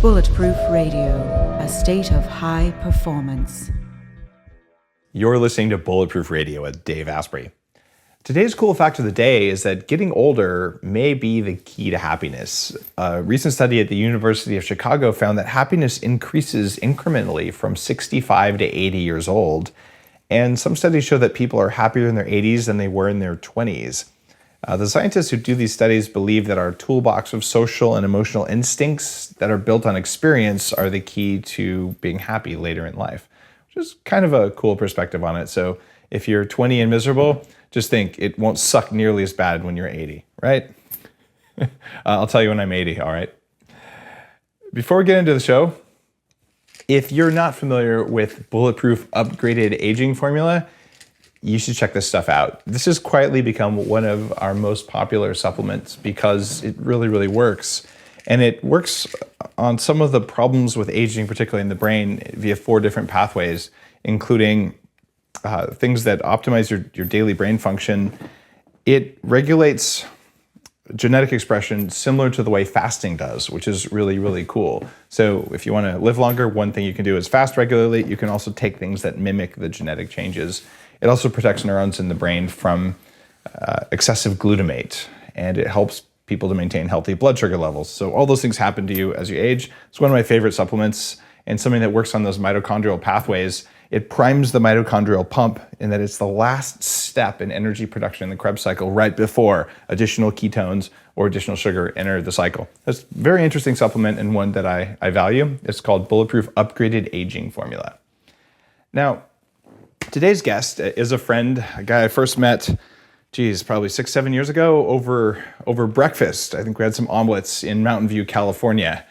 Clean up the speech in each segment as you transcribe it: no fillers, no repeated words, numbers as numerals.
Bulletproof Radio, a state of high performance. You're listening to Bulletproof Radio with Dave Asprey. Today's cool fact of the day is that getting older may be the key to happiness. A recent study at the University of Chicago found that happiness increases incrementally from 65 to 80 years old. And some studies show that people are happier in their 80s than they were in their 20s. The scientists who do these studies believe that our toolbox of social and emotional instincts that are built on experience are the key to being happy later in life, which is kind of a cool perspective on it. So if you're 20 and miserable, just think it won't suck nearly as bad when you're 80, right? I'll tell you when I'm 80, all right? Before we get into the show, if you're not familiar with Bulletproof Upgraded Aging Formula, you should check this stuff out. This has quietly become one of our most popular supplements because it really, really works. And it works on some of the problems with aging, particularly in the brain, via 4 different pathways, including things that optimize your daily brain function. It regulates genetic expression similar to the way fasting does, which is really, really cool. So if you want to live longer, one thing you can do is fast regularly. You can also take things that mimic the genetic changes. It also protects neurons in the brain from excessive glutamate, and it helps people to maintain healthy blood sugar levels. So all those things happen to you as you age. It's one of my favorite supplements and something that works on those mitochondrial pathways. It primes the mitochondrial pump in that it's the last step in energy production in the Krebs cycle right before additional ketones or additional sugar enter the cycle. It's a very interesting supplement and one that I value. It's called Bulletproof Upgraded Aging Formula. Now, today's guest is a friend, a guy I first met, probably 6-7 years ago over breakfast. I think we had some omelets in Mountain View, California.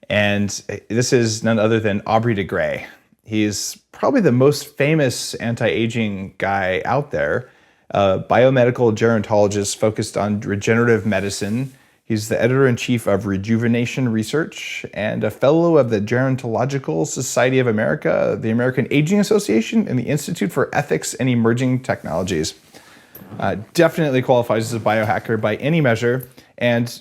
And this is none other than Aubrey de Grey. He's probably the most famous anti-aging guy out there, a biomedical gerontologist focused on regenerative medicine. He's the Editor-in-Chief of Rejuvenation Research and a fellow of the Gerontological Society of America, the American Aging Association, and the Institute for Ethics and Emerging Technologies. Definitely qualifies as a biohacker by any measure, and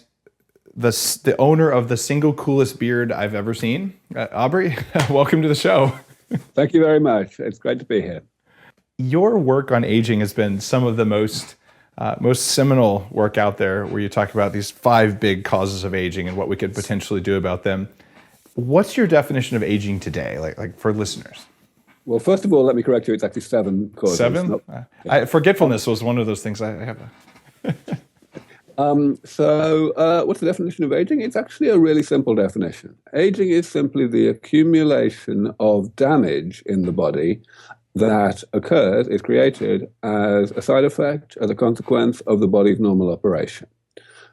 the owner of the single coolest beard I've ever seen. Aubrey, welcome to the show. Thank you very much. It's great to be here. Your work on aging has been some of the most seminal work out there, where you talk about these 5 big causes of aging and what we could potentially do about them. What's your definition of aging today, like for listeners? Well, first of all, let me correct you. It's actually 7 causes. 7? Forgetfulness was one of those things I have. What's the definition of aging? It's actually a really simple definition. Aging is simply the accumulation of damage in the body that occurs, is created as a side effect, as a consequence of the body's normal operation.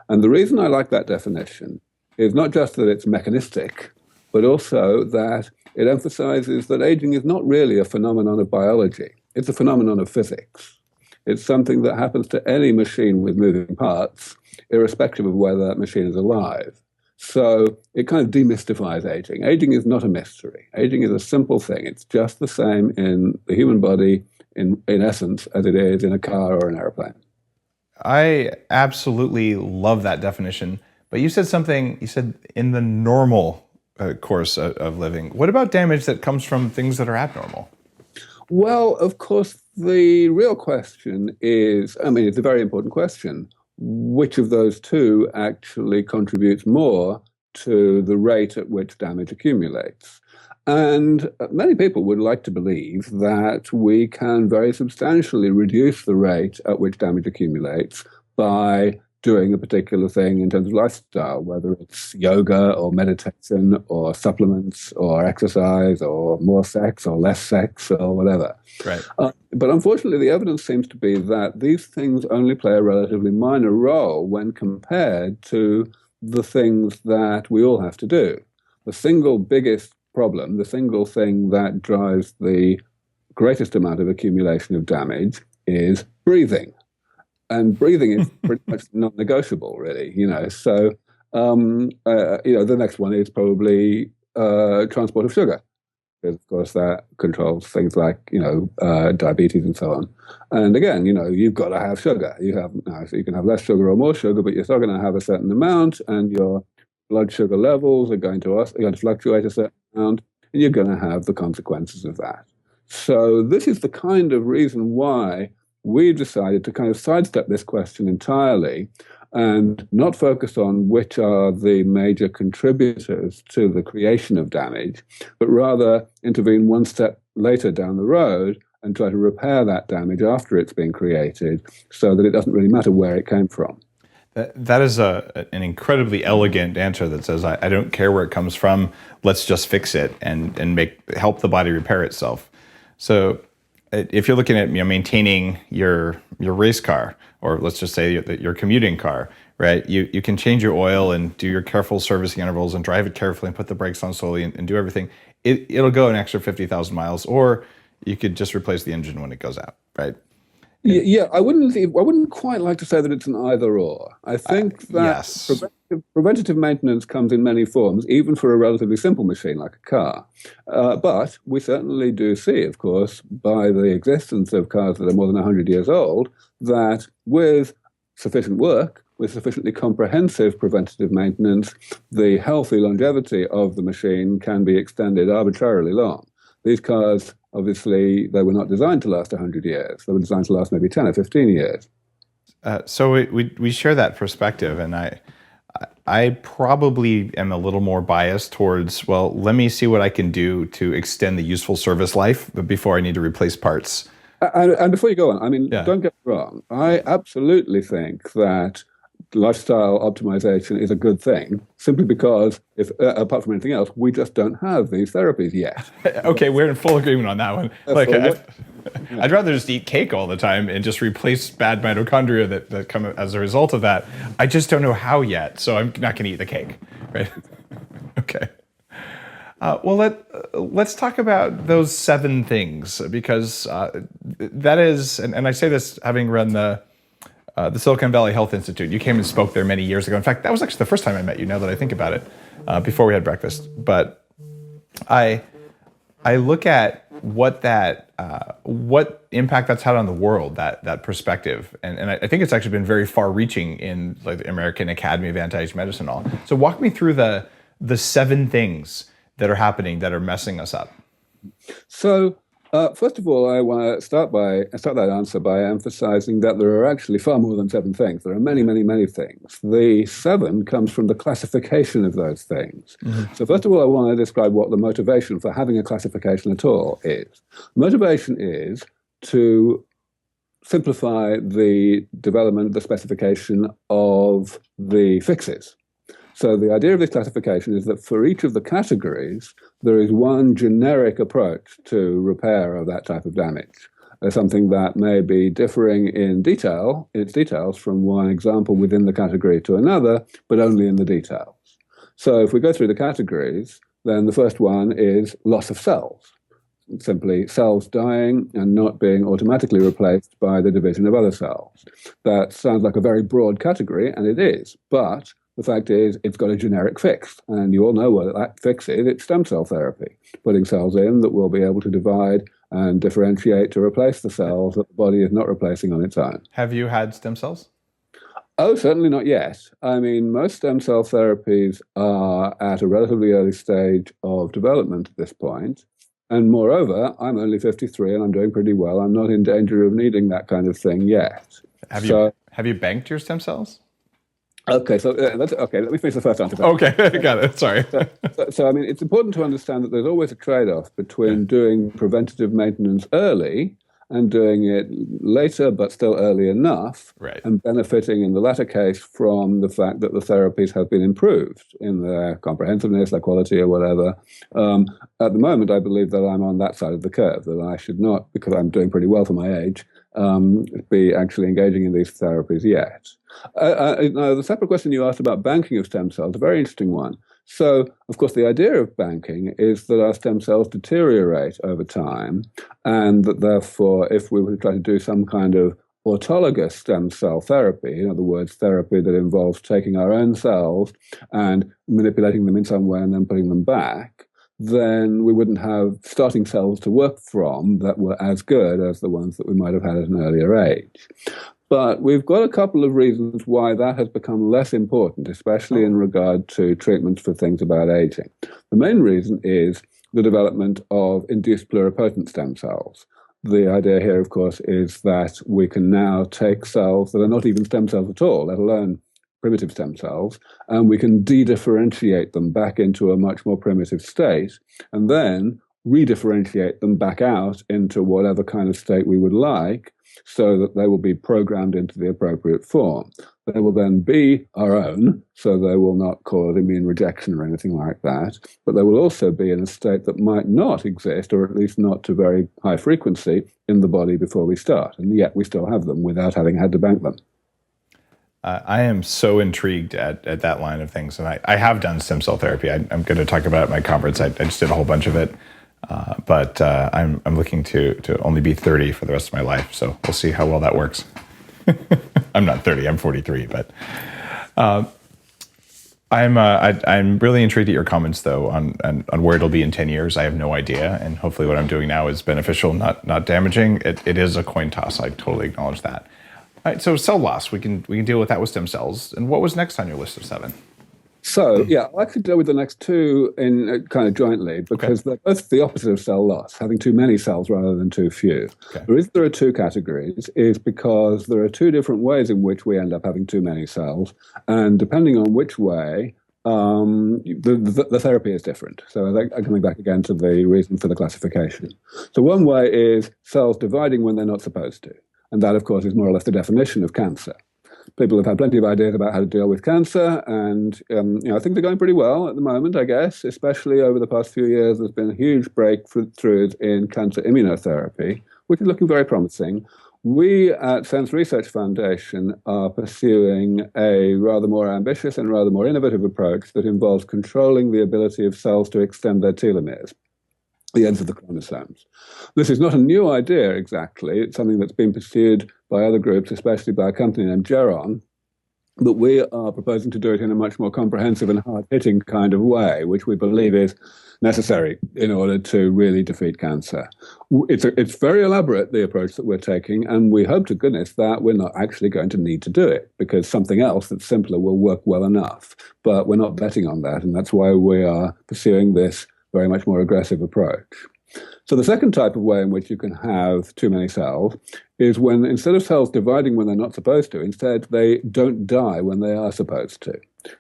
And the reason I like that definition is not just that it's mechanistic, but also that it emphasizes that aging is not really a phenomenon of biology. It's a phenomenon of physics. It's something that happens to any machine with moving parts, irrespective of whether that machine is alive. So it kind of demystifies aging. Aging is not a mystery. Aging is a simple thing. It's just the same in the human body, in essence, as it is in a car or an airplane. I absolutely love that definition. But you said in the normal course of living. What about damage that comes from things that are abnormal? Well, of course, the real question is, it's a very important question. Which of those two actually contributes more to the rate at which damage accumulates? And many people would like to believe that we can very substantially reduce the rate at which damage accumulates by doing a particular thing in terms of lifestyle, whether it's yoga or meditation or supplements or exercise or more sex or less sex or whatever. Right. But unfortunately, the evidence seems to be that these things only play a relatively minor role when compared to the things that we all have to do. The single biggest problem, the single thing that drives the greatest amount of accumulation of damage is breathing. And breathing is pretty much non-negotiable, really, So, the next one is probably transport of sugar, because of course that controls things like, diabetes and so on. And again, you've got to have sugar. So you can have less sugar or more sugar, but you're still going to have a certain amount, and your blood sugar levels are going to fluctuate a certain amount, and you're going to have the consequences of that. So this is the kind of reason why we've decided to kind of sidestep this question entirely and not focus on which are the major contributors to the creation of damage, but rather intervene one step later down the road and try to repair that damage after it's been created so that it doesn't really matter where it came from. That is an incredibly elegant answer that says, I don't care where it comes from, let's just fix it and help the body repair itself. So if you're looking at maintaining your race car, or let's just say your commuting car, right? You can change your oil and do your careful servicing intervals and drive it carefully and put the brakes on slowly and do everything. It'll go an extra 50,000 miles, or you could just replace the engine when it goes out, right? Yeah, I wouldn't quite like to say that it's an either or. I think that yes. Preventative maintenance comes in many forms, even for a relatively simple machine like a car. But we certainly do see, of course, by the existence of cars that are more than 100 years old, that with sufficient work, with sufficiently comprehensive preventative maintenance, the healthy longevity of the machine can be extended arbitrarily long. These cars, obviously, they were not designed to last 100 years. They were designed to last maybe 10 or 15 years. So we share that perspective, and I probably am a little more biased towards, well, let me see what I can do to extend the useful service life before I need to replace parts. And before you go on, Don't get me wrong. I absolutely think that lifestyle optimization is a good thing, simply because, if apart from anything else, we just don't have these therapies yet. Okay, we're in full agreement on that one. I'd rather just eat cake all the time and just replace bad mitochondria that come as a result of that. I just don't know how yet, so I'm not going to eat the cake, right? Okay. Let's talk about those 7 things, because that is, and I say this having run the Silicon Valley Health Institute. You came and spoke there many years ago. In fact, that was actually the first time I met you, now that I think about it, before we had breakfast. But I look at what impact that's had on the world, that perspective. And I think it's actually been very far reaching in like the American Academy of Anti-Aging Medicine and all. So walk me through the 7 things that are happening that are messing us up. So, first of all, I want to start that answer by emphasizing that there are actually far more than 7 things. There are many, many, many things. The 7 comes from the classification of those things. Mm-hmm. So first of all, I want to describe what the motivation for having a classification at all is. Motivation is to simplify the development, the specification of the fixes. So the idea of this classification is that for each of the categories, there is one generic approach to repair of that type of damage. Something that may be differing in its details from one example within the category to another, but only in the details. So if we go through the categories, then the first one is loss of cells. Simply cells dying and not being automatically replaced by the division of other cells. That sounds like a very broad category, and it is, but the fact is, it's got a generic fix, and you all know what that fix is. It's stem cell therapy, putting cells in that will be able to divide and differentiate to replace the cells that the body is not replacing on its own. Have you had stem cells? Oh, certainly not yet. I mean, most stem cell therapies are at a relatively early stage of development at this point. And moreover, I'm only 53 and I'm doing pretty well. I'm not in danger of needing that kind of thing yet. Have you banked your stem cells? Okay, so let me finish the first answer. Okay, got it. Sorry. So, I mean, it's important to understand that there's always a trade-off between doing preventative maintenance early and doing it later, but still early enough, right, and benefiting in the latter case from the fact that the therapies have been improved in their comprehensiveness, their quality, or whatever. At the moment, I believe that I'm on that side of the curve, that I should not, because I'm doing pretty well for my age, be actually engaging in these therapies yet. Now, the separate question you asked about banking of stem cells, a very interesting one. So, of course, the idea of banking is that our stem cells deteriorate over time, and that therefore, if we were to try to do some kind of autologous stem cell therapy, in other words, therapy that involves taking our own cells and manipulating them in some way and then putting them back, then we wouldn't have starting cells to work from that were as good as the ones that we might have had at an earlier age. But we've got a couple of reasons why that has become less important, especially in regard to treatments for things about aging. The main reason is the development of induced pluripotent stem cells. The idea here, of course, is that we can now take cells that are not even stem cells at all, let alone primitive stem cells, and we can de-differentiate them back into a much more primitive state, and then redifferentiate them back out into whatever kind of state we would like, so that they will be programmed into the appropriate form. They will then be our own, so they will not cause immune rejection or anything like that, but they will also be in a state that might not exist, or at least not to very high frequency, in the body before we start, and yet we still have them without having had to bank them. I am so intrigued at that line of things, and I have done stem cell therapy. I'm going to talk about it at my conference. I just did a whole bunch of it. But I'm looking to only be 30 for the rest of my life, so we'll see how well that works. I'm not 30, I'm 43, but I'm really intrigued at your comments though on where it'll be in 10 years. I have no idea, and hopefully what I'm doing now is beneficial, not damaging. It is a coin toss. I totally acknowledge that. All right, so cell loss, we can deal with that with stem cells. And what was next on your list of 7? So, yeah, I could deal with the next 2 in kind of jointly, because they're both the opposite of cell loss, having too many cells rather than too few. Okay. The reason there are 2 categories is because there are 2 different ways in which we end up having too many cells, and depending on which way, the therapy is different. So I'm coming back again to the reason for the classification. So one way is cells dividing when they're not supposed to, and that, of course, is more or less the definition of cancer. People have had plenty of ideas about how to deal with cancer, and I think they're going pretty well at the moment, I guess, especially over the past few years. There's been huge breakthroughs in cancer immunotherapy, which is looking very promising. We at SENS Research Foundation are pursuing a rather more ambitious and rather more innovative approach that involves controlling the ability of cells to extend their telomeres, the ends of the chromosomes. This is not a new idea exactly. It's something that's been pursued by other groups, especially by a company named Geron, but we are proposing to do it in a much more comprehensive and hard-hitting kind of way, which we believe is necessary in order to really defeat cancer. It's very elaborate, the approach that we're taking, and we hope to goodness that we're not actually going to need to do it, because something else that's simpler will work well enough. But we're not betting on that, and that's why we are pursuing this very much more aggressive approach. So the second type of way in which you can have too many cells is when, instead of cells dividing when they're not supposed to, instead they don't die when they are supposed to.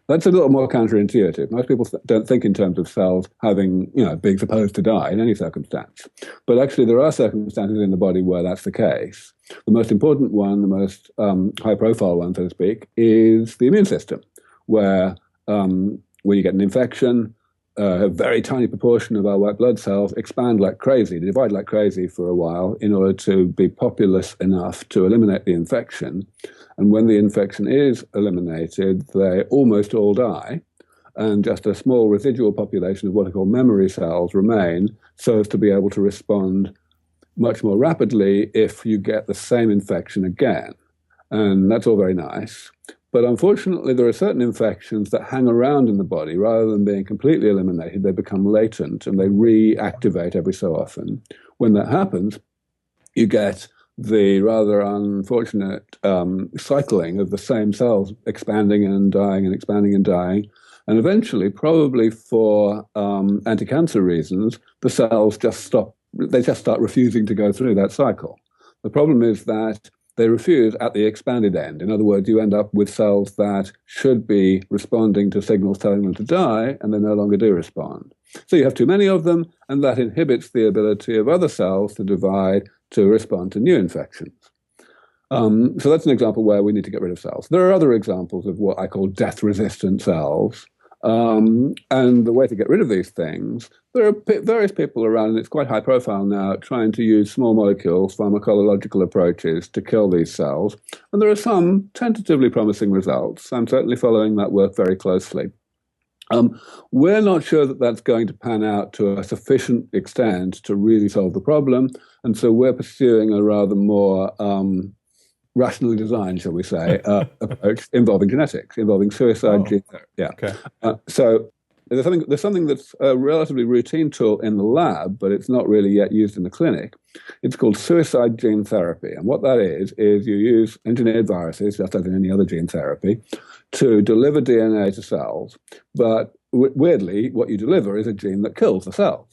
That's a little more counterintuitive. Most people don't think in terms of cells having, being supposed to die in any circumstance. But actually there are circumstances in the body where that's the case. The most important one, the most high-profile one, so to speak, is the immune system, where when you get an infection, a very tiny proportion of our white blood cells expand like crazy, divide like crazy for a while in order to be populous enough to eliminate the infection. And when the infection is eliminated, they almost all die, and just a small residual population of what are called memory cells remain, so as to be able to respond much more rapidly if you get the same infection again. And that's all very nice. But unfortunately, there are certain infections that hang around in the body. Rather than being completely eliminated, they become latent and they reactivate every so often. When that happens, you get the rather unfortunate cycling of the same cells expanding and dying and expanding and dying. And eventually, probably for anti-cancer reasons, the cells just stop. They just start refusing to go through that cycle. The problem is that they refuse at the expanded end. In other words, you end up with cells that should be responding to signals telling them to die, and they no longer do respond. So you have too many of them, and that inhibits the ability of other cells to divide to respond to new infections. So that's an example where we need to get rid of cells. There are other examples of what I call death-resistant cells. And the way to get rid of these things, there are various people around, and it's quite high profile now, trying to use small molecules, pharmacological approaches to kill these cells. And there are some tentatively promising results. I'm certainly following that work very closely. We're not sure that that's going to pan out to a sufficient extent to really solve the problem. And so we're pursuing a rather more rationally designed, shall we say, approach involving genetics, involving suicide gene therapy. Yeah. Okay. So there's something that's a relatively routine tool in the lab, but it's not really yet used in the clinic. It's called suicide gene therapy. And what that is you use engineered viruses, just as in any other gene therapy, to deliver DNA to cells. But weirdly, what you deliver is a gene that kills the cells.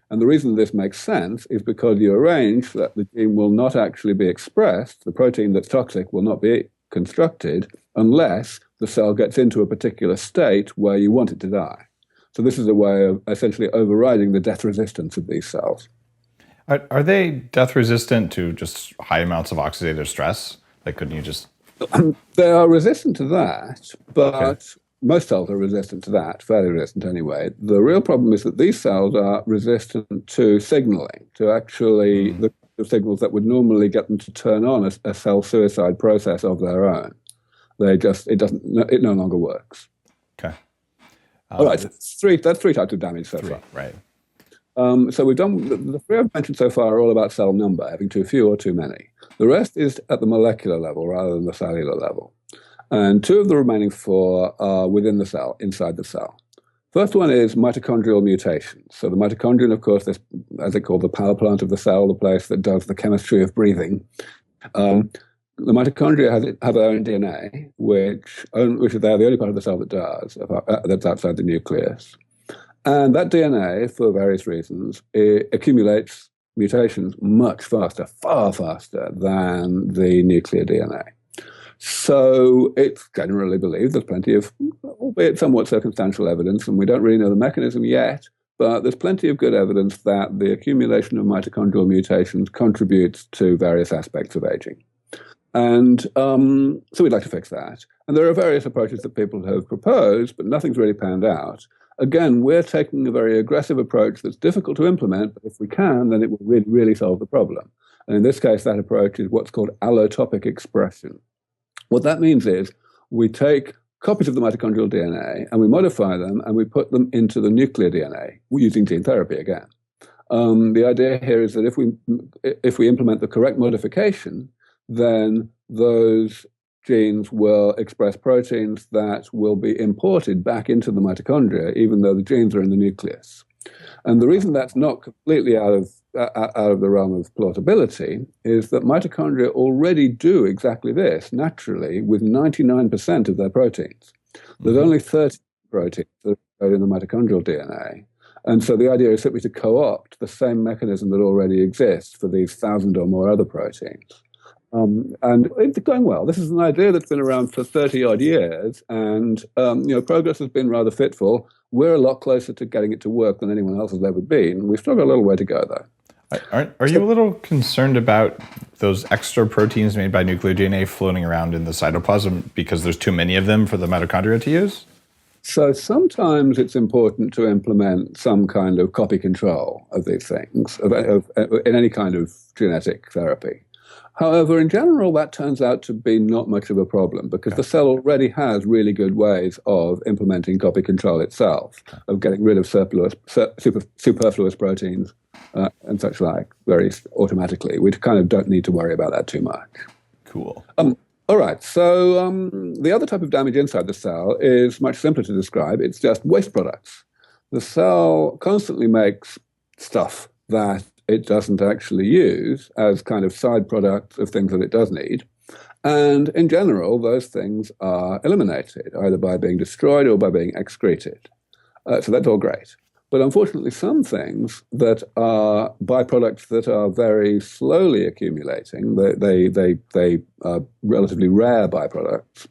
And the reason this makes sense is because you arrange that the gene will not actually be expressed, the protein that's toxic will not be constructed, unless the cell gets into a particular state where you want it to die. So this is a way of essentially overriding the death resistance of these cells. Are they death resistant to just high amounts of oxidative stress? Like, couldn't you just... They are resistant to that, but most cells are resistant to that, fairly resistant anyway. The real problem is that these cells are resistant to signaling, to actually the signals that would normally get them to turn on a cell suicide process of their own. It no longer works. Okay. All right, that's three types of damage so far. Right. So we've done, the three I've mentioned so far are all about cell number, having too few or too many. The rest is at the molecular level rather than the cellular level. And two of the remaining four are within the cell, inside the cell. First one is mitochondrial mutations. So the mitochondrion, of course, is, as they call the power plant of the cell, the place that does the chemistry of breathing. The mitochondria have their own DNA, which is the only part of the cell that does, that's outside the nucleus. And that DNA, for various reasons, it accumulates mutations much faster, far faster than the nuclear DNA. So it's generally believed there's plenty of, albeit somewhat circumstantial evidence, and we don't really know the mechanism yet, but there's plenty of good evidence that the accumulation of mitochondrial mutations contributes to various aspects of aging. And so we'd like to fix that. And there are various approaches that people have proposed, but nothing's really panned out. Again, we're taking a very aggressive approach that's difficult to implement, but if we can, then it will really, really solve the problem. And in this case, that approach is what's called allotopic expression. What that means is we take copies of the mitochondrial DNA and we modify them and we put them into the nuclear DNA using gene therapy again. The idea here is that if we implement the correct modification, then those genes will express proteins that will be imported back into the mitochondria, even though the genes are in the nucleus. And the reason that's not completely out of the realm of plausibility is that mitochondria already do exactly this naturally with 99% of their proteins. There's only 30 proteins that are in the mitochondrial DNA. And so the idea is simply to co-opt the same mechanism that already exists for these 1,000 or more other proteins. And it's going well. This is an idea that's been around for 30-odd years, and progress has been rather fitful. We're a lot closer to getting it to work than anyone else has ever been. We've still got a little way to go, though. Are you a little concerned about those extra proteins made by nuclear DNA floating around in the cytoplasm because there's too many of them for the mitochondria to use? So sometimes it's important to implement some kind of copy control of these things, in any kind of genetic therapy. However, in general, that turns out to be not much of a problem because the cell already has really good ways of implementing copy control itself, of getting rid of superfluous proteins and such like very automatically. We kind of don't need to worry about that too much. Cool. All right, so the other type of damage inside the cell is much simpler to describe. It's just waste products. The cell constantly makes stuff that it doesn't actually use as kind of side products of things that it does need. And in general, those things are eliminated, either by being destroyed or by being excreted. So that's all great. But unfortunately, some things that are byproducts that are very slowly accumulating, they are relatively rare byproducts.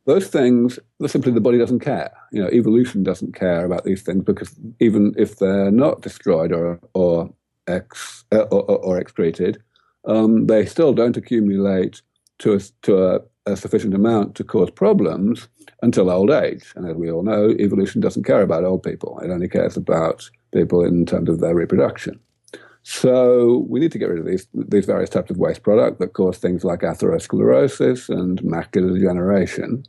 Those things, simply the body doesn't care. Evolution doesn't care about these things because even if they're not destroyed or excreted, they still don't accumulate to a sufficient amount to cause problems until old age. And as we all know, evolution doesn't care about old people. It only cares about people in terms of their reproduction. So we need to get rid of these various types of waste product that cause things like atherosclerosis and macular degeneration.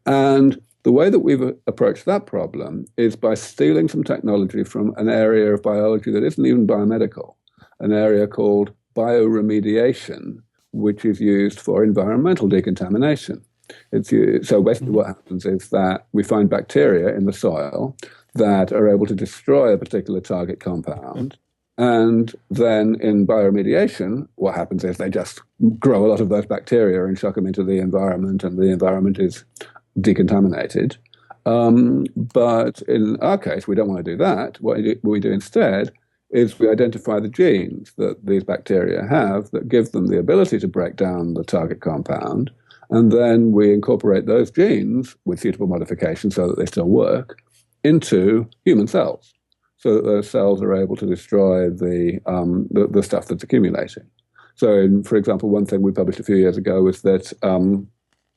And the way that we've approached that problem is by stealing some technology from an area of biology that isn't even biomedical, an area called bioremediation, which is used for environmental decontamination. So basically what happens is that we find bacteria in the soil that are able to destroy a particular target compound. And then in bioremediation, what happens is they just grow a lot of those bacteria and chuck them into the environment, and the environment is decontaminated. But in our case, we don't want to do that. What we do instead is we identify the genes that these bacteria have that give them the ability to break down the target compound, and then we incorporate those genes with suitable modifications so that they still work into human cells, so that those cells are able to destroy the stuff that's accumulating. So, for example, one thing we published a few years ago was that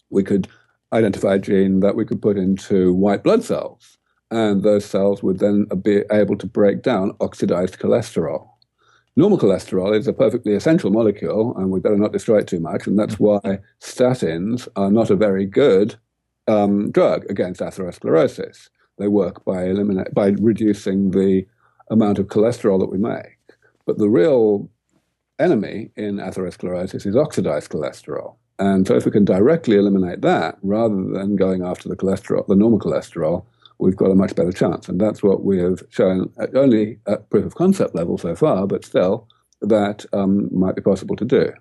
we could identify a gene that we could put into white blood cells, and those cells would then be able to break down oxidized cholesterol. Normal cholesterol is a perfectly essential molecule, and we better not destroy it too much, and that's why statins are not a very good drug against atherosclerosis. They work by reducing the amount of cholesterol that we make. But the real enemy in atherosclerosis is oxidized cholesterol. And so if we can directly eliminate that, rather than going after the normal cholesterol, we've got a much better chance. And that's what we have shown, only at proof of concept level so far, but still, that might be possible to do.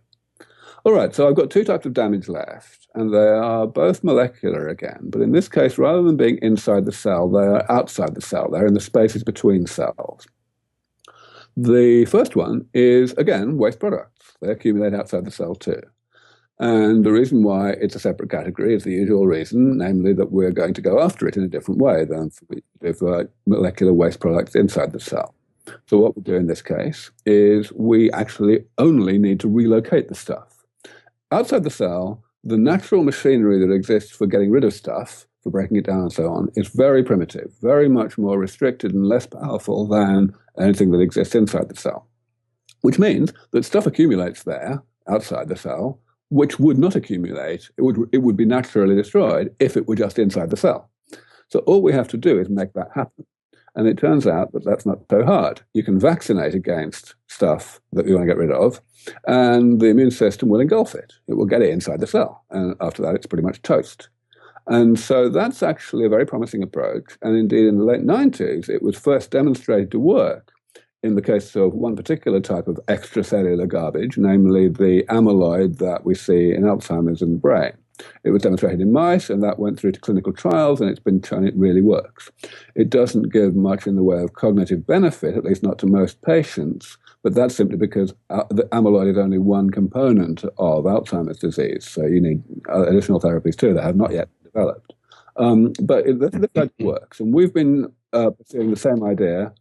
All right, so I've got two types of damage left, and they are both molecular again. But in this case, rather than being inside the cell, they are outside the cell. They're in the spaces between cells. The first one is, again, waste products. They accumulate outside the cell too. And the reason why it's a separate category is the usual reason, namely that we're going to go after it in a different way than for molecular waste products inside the cell. So what we do in this case is we actually only need to relocate the stuff. Outside the cell, the natural machinery that exists for getting rid of stuff, for breaking it down and so on, is very primitive, very much more restricted and less powerful than anything that exists inside the cell. Which means that stuff accumulates there, outside the cell, which would not accumulate. It would be naturally destroyed if it were just inside the cell. So all we have to do is make that happen. And it turns out that that's not so hard. You can vaccinate against stuff that you want to get rid of, and the immune system will engulf it. It will get it inside the cell. And after that, it's pretty much toast. And so that's actually a very promising approach. And indeed, in the late 90s, it was first demonstrated to work in the case of one particular type of extracellular garbage, namely the amyloid that we see in Alzheimer's in the brain. It was demonstrated in mice, and that went through to clinical trials, and it's been shown it really works. It doesn't give much in the way of cognitive benefit, at least not to most patients, but that's simply because the amyloid is only one component of Alzheimer's disease, so you need additional therapies too that have not yet developed. But this idea works, and we've been pursuing the same idea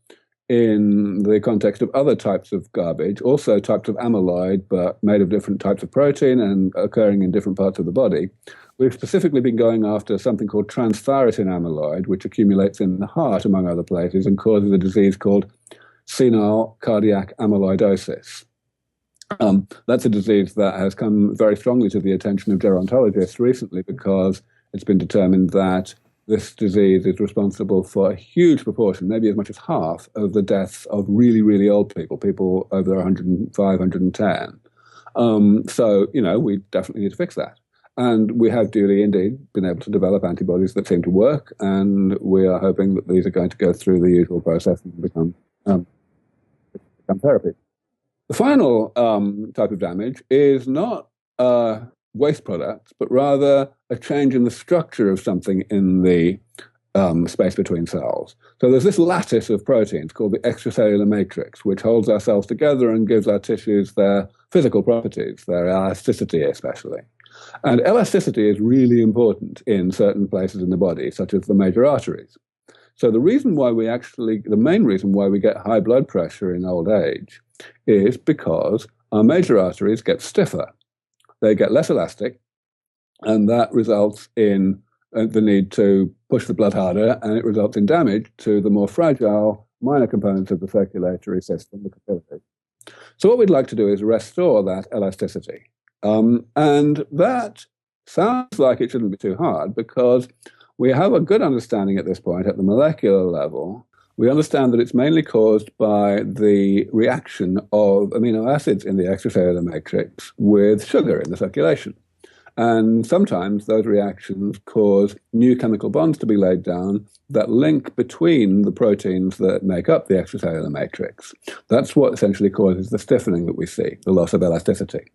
in the context of other types of garbage, also types of amyloid, but made of different types of protein and occurring in different parts of the body. We've specifically been going after something called transthyretin amyloid, which accumulates in the heart, among other places, and causes a disease called senile cardiac amyloidosis. That's a disease that has come very strongly to the attention of gerontologists recently because it's been determined that this disease is responsible for a huge proportion, maybe as much as half, of the deaths of really, really old people over 105, 110. So, we definitely need to fix that. And we have duly indeed been able to develop antibodies that seem to work, and we are hoping that these are going to go through the usual process and become therapy. The final type of damage is not waste products, but rather a change in the structure of something in the space between cells. So there's this lattice of proteins called the extracellular matrix, which holds our cells together and gives our tissues their physical properties, their elasticity especially. And elasticity is really important in certain places in the body, such as the major arteries. So the main reason why we get high blood pressure in old age is because our major arteries get stiffer. They get less elastic, and that results in the need to push the blood harder, and it results in damage to the more fragile minor components of the circulatory system, the capillaries. So what we'd like to do is restore that elasticity. And that sounds like it shouldn't be too hard because we have a good understanding at this point at the molecular level. We understand that it's mainly caused by the reaction of amino acids in the extracellular matrix with sugar in the circulation. And sometimes those reactions cause new chemical bonds to be laid down that link between the proteins that make up the extracellular matrix. That's what essentially causes the stiffening that we see, the loss of elasticity.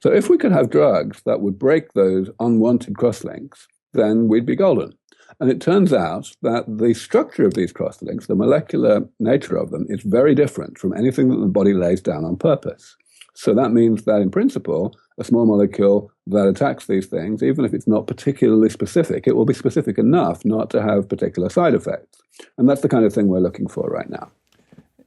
So if we could have drugs that would break those unwanted crosslinks, then we'd be golden. And it turns out that the structure of these crosslinks, the molecular nature of them, is very different from anything that the body lays down on purpose. So that means that in principle, a small molecule that attacks these things, even if it's not particularly specific, it will be specific enough not to have particular side effects. And that's the kind of thing we're looking for right now.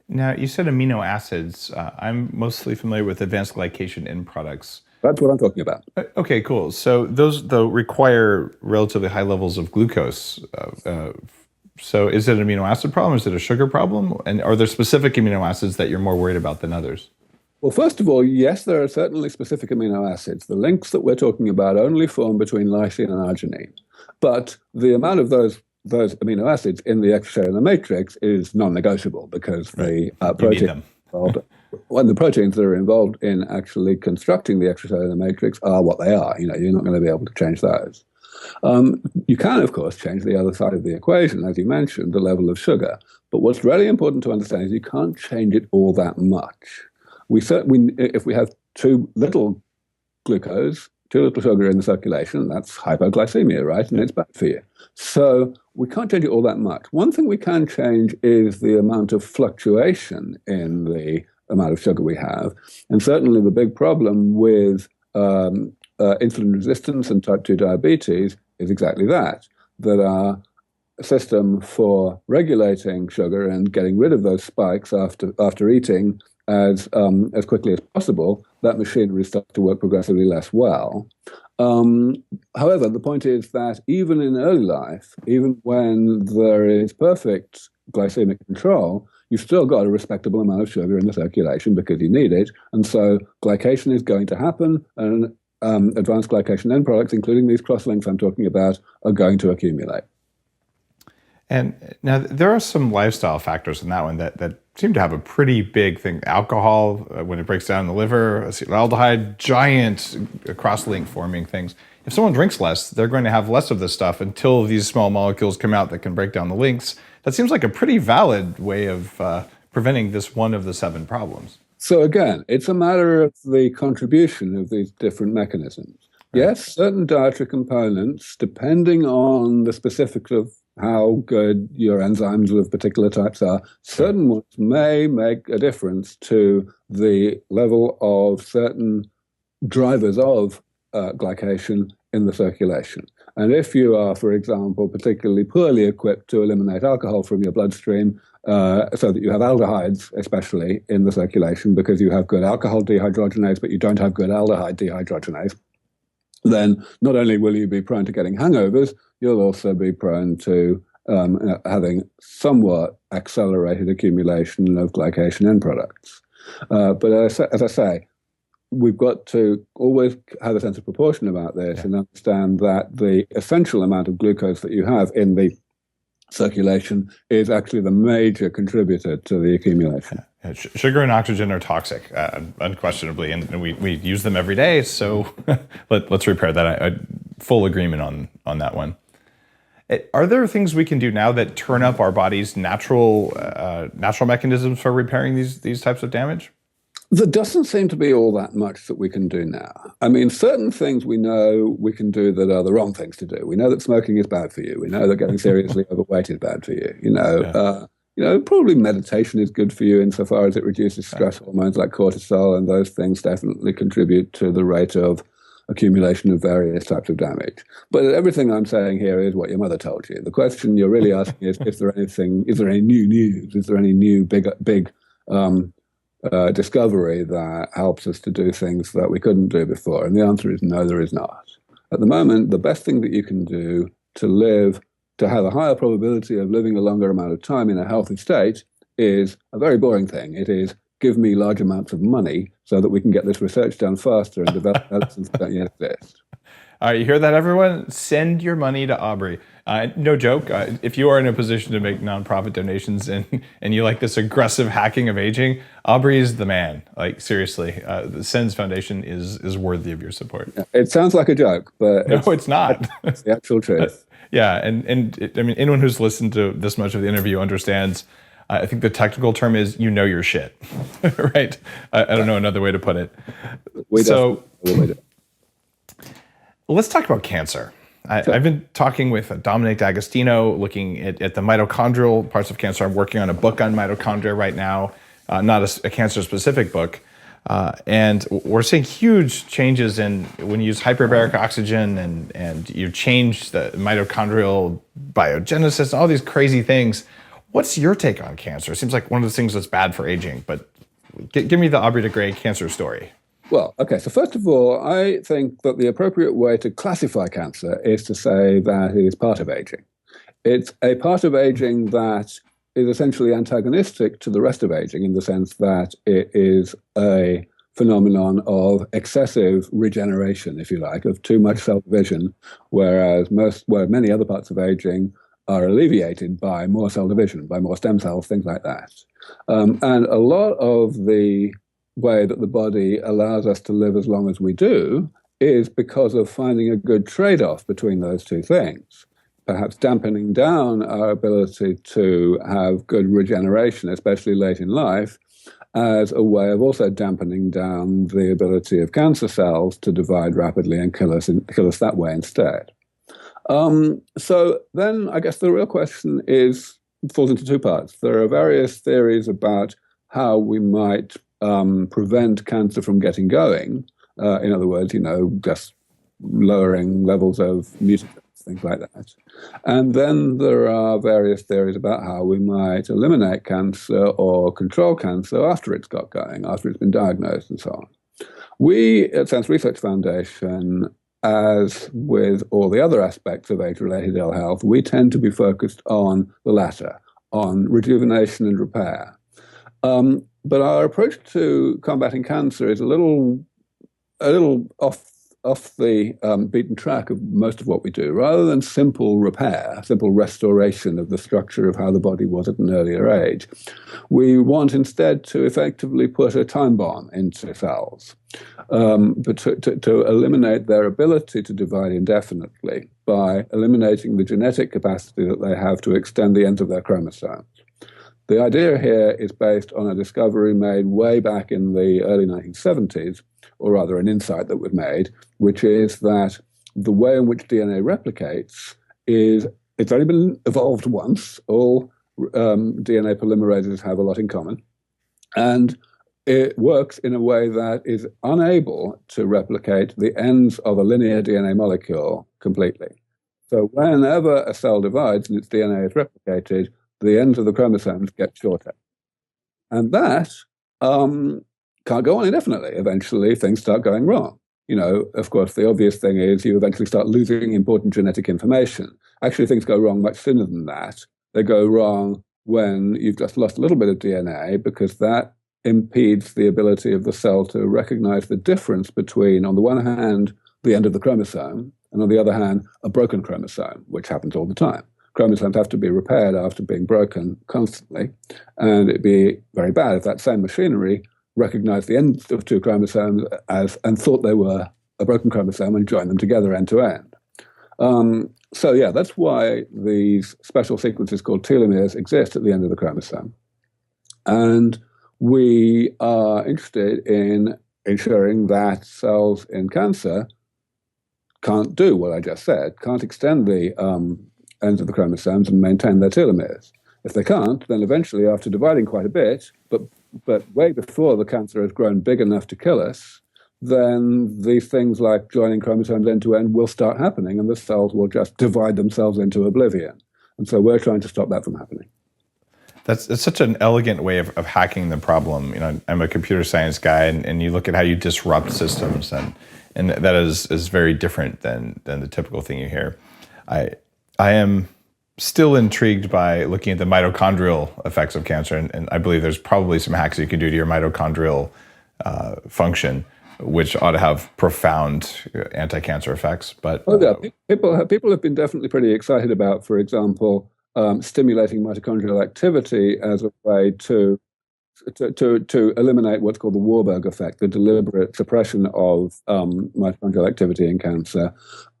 Now, you said amino acids. I'm mostly familiar with advanced glycation end products. That's what I'm talking about. Okay, cool. So those, though, require relatively high levels of glucose. So is it an amino acid problem? Is it a sugar problem? And are there specific amino acids that you're more worried about than others? Well, first of all, yes, there are certainly specific amino acids. The links that we're talking about only form between lysine and arginine. But the amount of those amino acids in the extracellular matrix is non-negotiable because the proteins involved, the proteins that are involved in actually constructing the extracellular matrix are what they are. You're not going to be able to change those. You can, of course, change the other side of the equation, as you mentioned, the level of sugar. But what's really important to understand is you can't change it all that much. If we have too little glucose, too little sugar in the circulation, that's hypoglycemia, right? And it's bad for you. So we can't change it all that much. One thing we can change is the amount of fluctuation in the amount of sugar we have. And certainly the big problem with insulin resistance and type 2 diabetes is exactly that our system for regulating sugar and getting rid of those spikes after eating as quickly as possible, that machinery starts to work progressively less well. However, the point is that even in early life, even when there is perfect glycemic control, you've still got a respectable amount of sugar in the circulation because you need it. And so glycation is going to happen, and advanced glycation end products, including these crosslinks I'm talking about, are going to accumulate. And now there are some lifestyle factors in that one that seem to have a pretty big thing. Alcohol, when it breaks down in the liver, acetaldehyde, giant cross-link forming things. If someone drinks less, they're going to have less of this stuff until these small molecules come out that can break down the links. That seems like a pretty valid way of preventing this one of the 7 problems. So again, it's a matter of the contribution of these different mechanisms. Right. Yes, certain dietary components, depending on the specifics of how good your enzymes of particular types are, certain ones may make a difference to the level of certain drivers of glycation in the circulation. And if you are, for example, particularly poorly equipped to eliminate alcohol from your bloodstream, so that you have aldehydes, especially in the circulation, because you have good alcohol dehydrogenase, but you don't have good aldehyde dehydrogenase, then not only will you be prone to getting hangovers, you'll also be prone to having somewhat accelerated accumulation of glycation end products. But as I say, we've got to always have a sense of proportion about this and understand that the essential amount of glucose that you have in the circulation is actually the major contributor to the accumulation. Sugar and oxygen are toxic, unquestionably, and we use them every day. So let's repair that. I full agreement on that one. Are there things we can do now that turn up our body's natural mechanisms for repairing these types of damage? There doesn't seem to be all that much that we can do now. I mean, certain things we know we can do that are the wrong things to do. We know that smoking is bad for you. We know that getting seriously overweight is bad for you. Probably meditation is good for you insofar as it reduces stress hormones like cortisol, and those things definitely contribute to the rate of accumulation of various types of damage. But everything I'm saying here is what your mother told you. The question you're really asking is there any new news? Is there any new big discovery that helps us to do things that we couldn't do before? And the answer is no, there is not. At the moment, the best thing that you can do to have a higher probability of living a longer amount of time in a healthy state is a very boring thing. It is give me large amounts of money so that we can get this research done faster and develop medicines that don't yet exist. All right, you hear that, everyone? Send your money to Aubrey. No joke. If you are in a position to make nonprofit donations and you like this aggressive hacking of aging, Aubrey is the man. Like seriously, the SENS Foundation is worthy of your support. It sounds like a joke, but no, it's not. It's the actual truth. Yeah, and I mean, anyone who's listened to this much of the interview understands. I think the technical term is you know your shit, right? I don't know another way to put it. Let's talk about cancer. I've been talking with Dominic D'Agostino, looking at the mitochondrial parts of cancer. I'm working on a book on mitochondria right now, not a cancer-specific book. And we're seeing huge changes in when you use hyperbaric oxygen and you change the mitochondrial biogenesis, all these crazy things. What's your take on cancer? It seems like one of those things that's bad for aging, but give me the Aubrey de Grey cancer story. Well, okay, so first of all, I think that the appropriate way to classify cancer is to say that it is part of aging. It's a part of aging that is essentially antagonistic to the rest of aging in the sense that it is a phenomenon of excessive regeneration, if you like, of too much cell division, where many other parts of aging are alleviated by more cell division, by more stem cells, things like that. And a lot of the way that the body allows us to live as long as we do is because of finding a good trade-off between those two things. Perhaps dampening down our ability to have good regeneration, especially late in life, as a way of also dampening down the ability of cancer cells to divide rapidly and kill us that way instead. So then I guess the real question falls into two parts. There are various theories about how we might prevent cancer from getting going. In other words, just lowering levels of mutations, things like that. And then there are various theories about how we might eliminate cancer or control cancer after it's got going, after it's been diagnosed and so on. We at SENS Research Foundation, as with all the other aspects of age-related ill health, we tend to be focused on the latter, on rejuvenation and repair. But our approach to combating cancer is a little off the beaten track of most of what we do. Rather than simple repair, simple restoration of the structure of how the body was at an earlier age, we want instead to effectively put a time bomb into cells, but to eliminate their ability to divide indefinitely by eliminating the genetic capacity that they have to extend the ends of their chromosomes. The idea here is based on a discovery made way back in the early 1970s, or rather an insight that was made, which is that the way in which DNA replicates it's only been evolved once. All DNA polymerases have a lot in common. And it works in a way that is unable to replicate the ends of a linear DNA molecule completely. So whenever a cell divides and its DNA is replicated, the ends of the chromosomes get shorter. And that can't go on indefinitely. Eventually, things start going wrong. Of course, the obvious thing is you eventually start losing important genetic information. Actually, things go wrong much sooner than that. They go wrong when you've just lost a little bit of DNA, because that impedes the ability of the cell to recognize the difference between, on the one hand, the end of the chromosome, and on the other hand, a broken chromosome, which happens all the time. Chromosomes have to be repaired after being broken constantly, and it'd be very bad if that same machinery recognized the ends of two chromosomes and thought they were a broken chromosome and joined them together end to end. So yeah, that's why these special sequences called telomeres exist at the end of the chromosome. And we are interested in ensuring that cells in cancer can't do what I just said, can't extend the ends of the chromosomes and maintain their telomeres. If they can't, then eventually, after dividing quite a bit, but way before the cancer has grown big enough to kill us, then these things like joining chromosomes end to end will start happening, and the cells will just divide themselves into oblivion. And so we're trying to stop that from happening. It's such an elegant way of hacking the problem. I'm a computer science guy, and you look at how you disrupt systems, and that is very different than the typical thing you hear. I am still intrigued by looking at the mitochondrial effects of cancer, and I believe there's probably some hacks you can do to your mitochondrial function. which ought to have profound anti-cancer effects. But people have been definitely pretty excited about, for example, stimulating mitochondrial activity as a way to eliminate what's called the Warburg effect, the deliberate suppression of mitochondrial activity in cancer.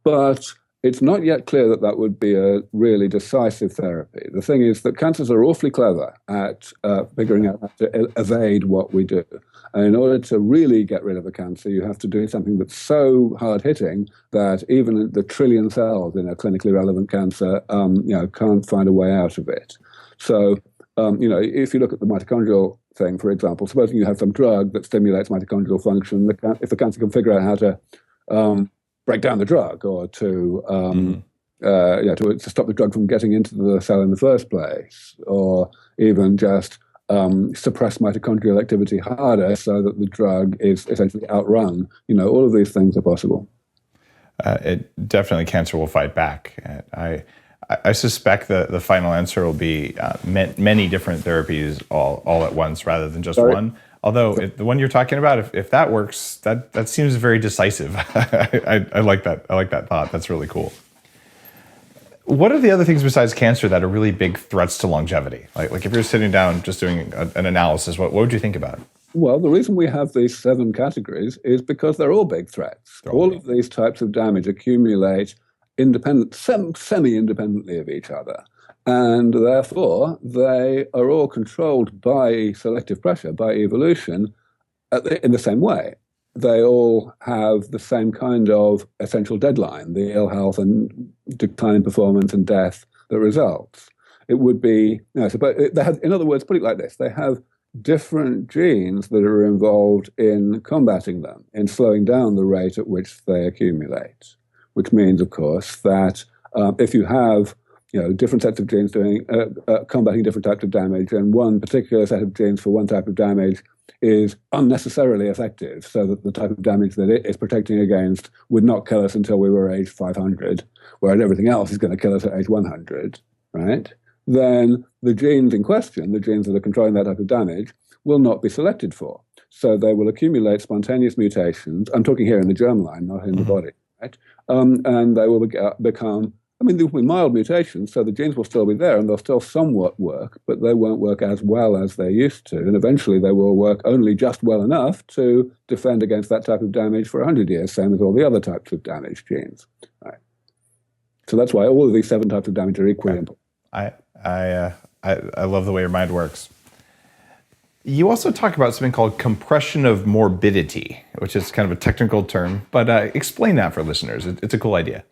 But it's not yet clear that that would be a really decisive therapy. The thing is that cancers are awfully clever at figuring out how to evade what we do. And in order to really get rid of a cancer, you have to do something that's so hard-hitting that even the trillion cells in a clinically relevant cancer can't find a way out of it. So, if you look at the mitochondrial thing, for example, supposing you have some drug that stimulates mitochondrial function, if the cancer can figure out how to break down the drug or to stop the drug from getting into the cell in the first place, or even just suppress mitochondrial activity harder so that the drug is essentially outrun. All of these things are possible. Definitely cancer will fight back. I suspect the final answer will be many different therapies all at once rather than just one. Although the one you're talking about, if that works, that seems very decisive. I like that. I like that thought. That's really cool. What are the other things besides cancer that are really big threats to longevity? Like if you're sitting down just doing an analysis, what would you think about? Well, the reason we have these 7 categories is because they're all big threats. All of these types of damage accumulate semi-independently of each other. And therefore, they are all controlled by selective pressure, by evolution, in the same way. They all have the same kind of essential deadline, the ill health and decline in performance and death that results. It would be, in other words, put it like this, they have different genes that are involved in combating them, in slowing down the rate at which they accumulate, which means, of course, that if you have different sets of genes doing combating different types of damage, and one particular set of genes for one type of damage is unnecessarily effective, so that the type of damage that it is protecting against would not kill us until we were age 500, whereas everything else is going to kill us at age 100, right? Then the genes in question, the genes that are controlling that type of damage, will not be selected for. So they will accumulate spontaneous mutations. I'm talking here in the germline, not in the body, right? And they will become, there will be mild mutations, so the genes will still be there and they'll still somewhat work, but they won't work as well as they used to. And eventually they will work only just well enough to defend against that type of damage for 100 years, same as all the other types of damage genes. Right. So that's why all of these 7 types of damage are equally important. I love the way your mind works. You also talk about something called compression of morbidity, which is kind of a technical term, but explain that for listeners. It's a cool idea.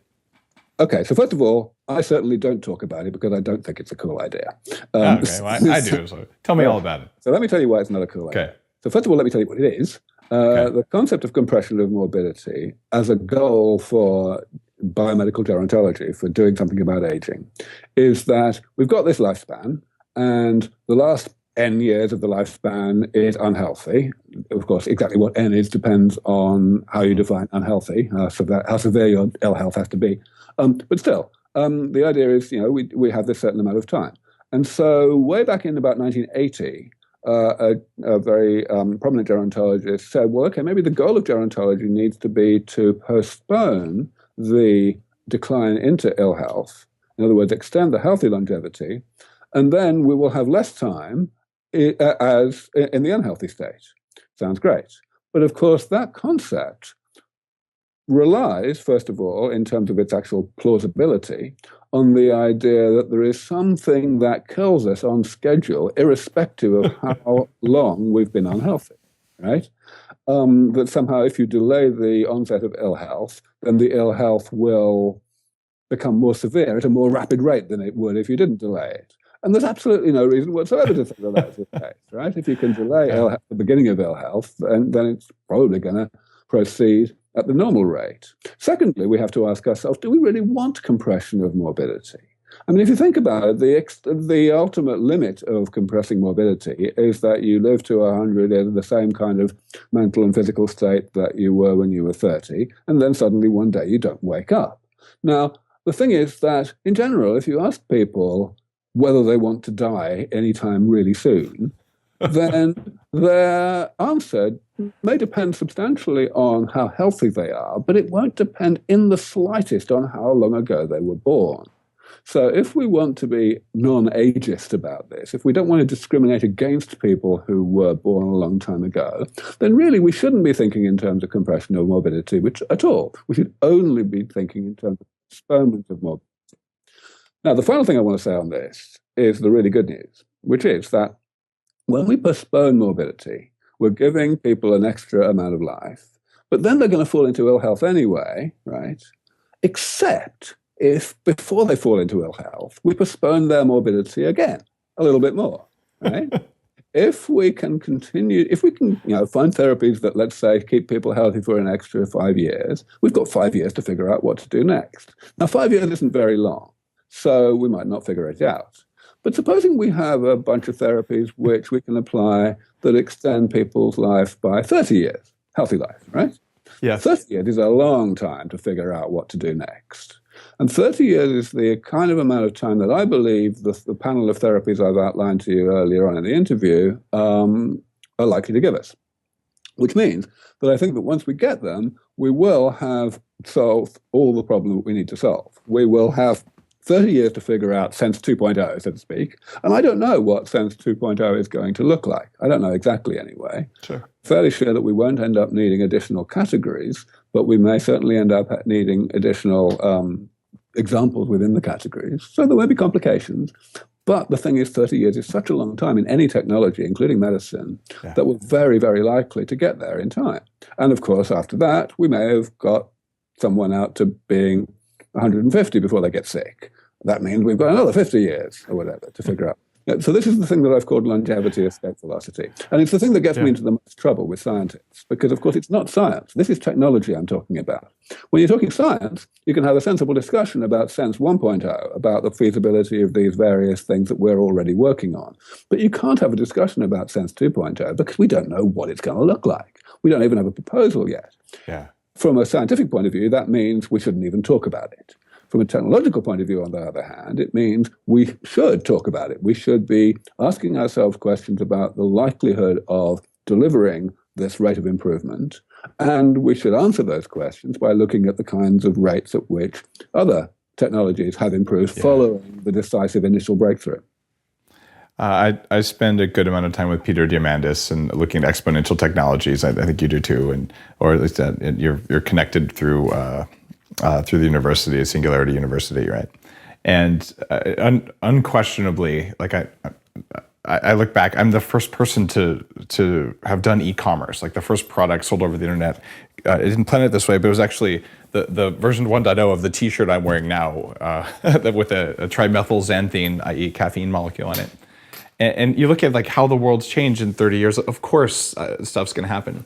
Okay, so first of all, I certainly don't talk about it because I don't think it's a cool idea. Okay, well, I do. So tell me all about it. So let me tell you why it's not a cool idea. So first of all, let me tell you what it is. The concept of compression of morbidity as a goal for biomedical gerontology, for doing something about aging, is that we've got this lifespan, and the last N years of the lifespan is unhealthy. Of course, exactly what N is depends on how you define unhealthy, how severe your ill health has to be. But still, the idea is, we have this certain amount of time. And so way back in about 1980, a very prominent gerontologist said, well, okay, maybe the goal of gerontology needs to be to postpone the decline into ill health. In other words, extend the healthy longevity, and then we will have less time as in the unhealthy state. Sounds great. But of course, that concept relies, first of all, in terms of its actual plausibility, on the idea that there is something that kills us on schedule, irrespective of how long we've been unhealthy, right? That somehow if you delay the onset of ill health, then the ill health will become more severe at a more rapid rate than it would if you didn't delay it. And there's absolutely no reason whatsoever to think that that's the case, right? If you can delay the beginning of ill health, then it's probably going to proceed at the normal rate. Secondly, we have to ask ourselves, do we really want compression of morbidity? If you think about it, the ultimate limit of compressing morbidity is that you live to 100 in the same kind of mental and physical state that you were when you were 30, and then suddenly one day you don't wake up. Now, the thing is that, in general, if you ask people whether they want to die anytime really soon, then their answer may depend substantially on how healthy they are, but it won't depend in the slightest on how long ago they were born. So if we want to be non-ageist about this, if we don't want to discriminate against people who were born a long time ago, then really we shouldn't be thinking in terms of compression or morbidity, which at all. We should only be thinking in terms of postponement of morbidity. Now, the final thing I want to say on this is the really good news, which is that when we postpone morbidity, we're giving people an extra amount of life, but then they're going to fall into ill health anyway, right? Except if before they fall into ill health, we postpone their morbidity again a little bit more, right? If we can continue, if we can find therapies that, let's say, keep people healthy for an extra 5 years, we've got 5 years to figure out what to do next. Now, 5 years isn't very long, so we might not figure it out. But supposing we have a bunch of therapies which we can apply that extend people's life by 30 years, healthy life, right? Yeah. 30 years is a long time to figure out what to do next. And 30 years is the kind of amount of time that I believe the panel of therapies I've outlined to you earlier on in the interview are likely to give us. Which means that I think that once we get them, we will have solved all the problem that we need to solve. We will have 30 years to figure out SENS 2.0, so to speak. And I don't know what SENS 2.0 is going to look like. I don't know exactly anyway. Sure. Fairly sure that we won't end up needing additional categories, but we may certainly end up needing additional examples within the categories. So there may be complications. But the thing is, 30 years is such a long time in any technology, including medicine, that we're very, very likely to get there in time. And of course, after that, we may have got someone out to being 150 before they get sick. That means we've got another 50 years or whatever to figure out. So this is the thing that I've called longevity escape velocity. And it's the thing that gets me into the most trouble with scientists, because, of course, it's not science. This is technology I'm talking about. When you're talking science, you can have a sensible discussion about SENS 1.0, about the feasibility of these various things that we're already working on. But you can't have a discussion about SENS 2.0 because we don't know what it's going to look like. We don't even have a proposal yet. Yeah. From a scientific point of view, that means we shouldn't even talk about it. From a technological point of view, on the other hand, it means we should talk about it. We should be asking ourselves questions about the likelihood of delivering this rate of improvement. And we should answer those questions by looking at the kinds of rates at which other technologies have improved following the decisive initial breakthrough. I spend a good amount of time with Peter Diamandis and looking at exponential technologies. I think you do too, or at least you're connected through the university, Singularity University, right? And unquestionably, like I look back, I'm the first person to have done e-commerce, like the first product sold over the internet. I didn't plan it this way, but it was actually the version 1.0 of the T-shirt I'm wearing now with a trimethylxanthine, i.e. caffeine molecule in it. And you look at like how the world's changed in 30 years, of course stuff's going to happen.